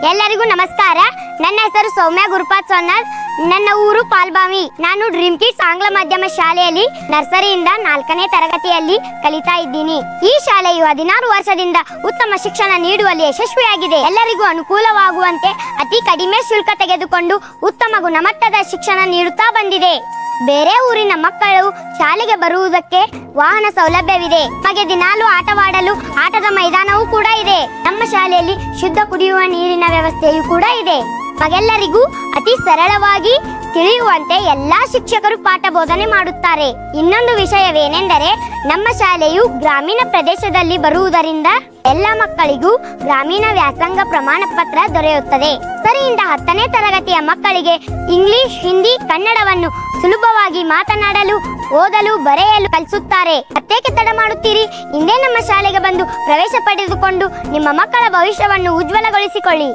ಎಲ್ಲರಿಗೂ ನಮಸ್ಕಾರ. ನನ್ನ ಹೆಸರು ಸೌಮ್ಯ ಗುರುಪಾತ್ ಸೊನ್ನಾಳ್. ನನ್ನ ಊರು ಪಾಲ್ಬಾವಿ. ನಾನು ಡ್ರೀಮ್ ಕಿಡ್ಸ್ ಆಂಗ್ಲ ಮಾಧ್ಯಮ ಶಾಲೆಯಲ್ಲಿ ನರ್ಸರಿಯಿಂದ 4ನೇ ತರಗತಿಯಲ್ಲಿ ಕಲಿತಾ ಇದ್ದೀನಿ. ಈ ಶಾಲೆಯು 16 ವರ್ಷದಿಂದ ಉತ್ತಮ ಶಿಕ್ಷಣ ನೀಡುವಲ್ಲಿ ಯಶಸ್ವಿಯಾಗಿದೆ. ಎಲ್ಲರಿಗೂ ಅನುಕೂಲವಾಗುವಂತೆ ಅತಿ ಕಡಿಮೆ ಶುಲ್ಕ ತೆಗೆದುಕೊಂಡು ಉತ್ತಮ ಗುಣಮಟ್ಟದ ಶಿಕ್ಷಣ ನೀಡುತ್ತಾ ಬಂದಿದೆ. ಬೇರೆ ಊರಿನ ಮಕ್ಕಳು ಶಾಲೆಗೆ ಬರುವುದಕ್ಕೆ ವಾಹನ ಸೌಲಭ್ಯವಿದೆ. ನಮಗೆ ದಿನಾಲು ಆಟವಾಡಲು ಆಟದ ಮೈದಾನವೂ ಕೂಡ ಇದೆ. ನಮ್ಮ ಶಾಲೆಯಲ್ಲಿ ಶುದ್ಧ ಕುಡಿಯುವ ನೀರಿನ ವ್ಯವಸ್ಥೆಯೂ ಕೂಡ ಇದೆ. ನಮಗೆಲ್ಲರಿಗೂ ಅತಿ ಸರಳವಾಗಿ ತಿಳಿಯುವಂತೆ ಎಲ್ಲಾ ಶಿಕ್ಷಕರು ಪಾಠ ಬೋಧನೆ ಮಾಡುತ್ತಾರೆ. ಇನ್ನೊಂದು ವಿಷಯವೇನೆಂದರೆ ನಮ್ಮ ಶಾಲೆಯು ಗ್ರಾಮೀಣ ಪ್ರದೇಶದಲ್ಲಿ ಬರುವುದರಿಂದ ಎಲ್ಲ ಮಕ್ಕಳಿಗೂ ಗ್ರಾಮೀಣ ವ್ಯಾಸಂಗ ಪ್ರಮಾಣ ಪತ್ರ ದೊರೆಯುತ್ತದೆ. ಸರಿಯಿಂದ 10ನೇ ತರಗತಿಯ ಮಕ್ಕಳಿಗೆ ಇಂಗ್ಲಿಷ್, ಹಿಂದಿ, ಕನ್ನಡವನ್ನು ಸುಲಭವಾಗಿ ಮಾತನಾಡಲು, ಓದಲು, ಬರೆಯಲು ಕಲಿಸುತ್ತಾರೆ. ಮತ್ತೇಕೆ ತಡ ಮಾಡುತ್ತೀರಿ? ಇಂದೇ ನಮ್ಮ ಶಾಲೆಗೆ ಬಂದು ಪ್ರವೇಶ ಪಡೆದುಕೊಂಡು ನಿಮ್ಮ ಮಕ್ಕಳ ಭವಿಷ್ಯವನ್ನು ಉಜ್ವಲಗೊಳಿಸಿಕೊಳ್ಳಿ.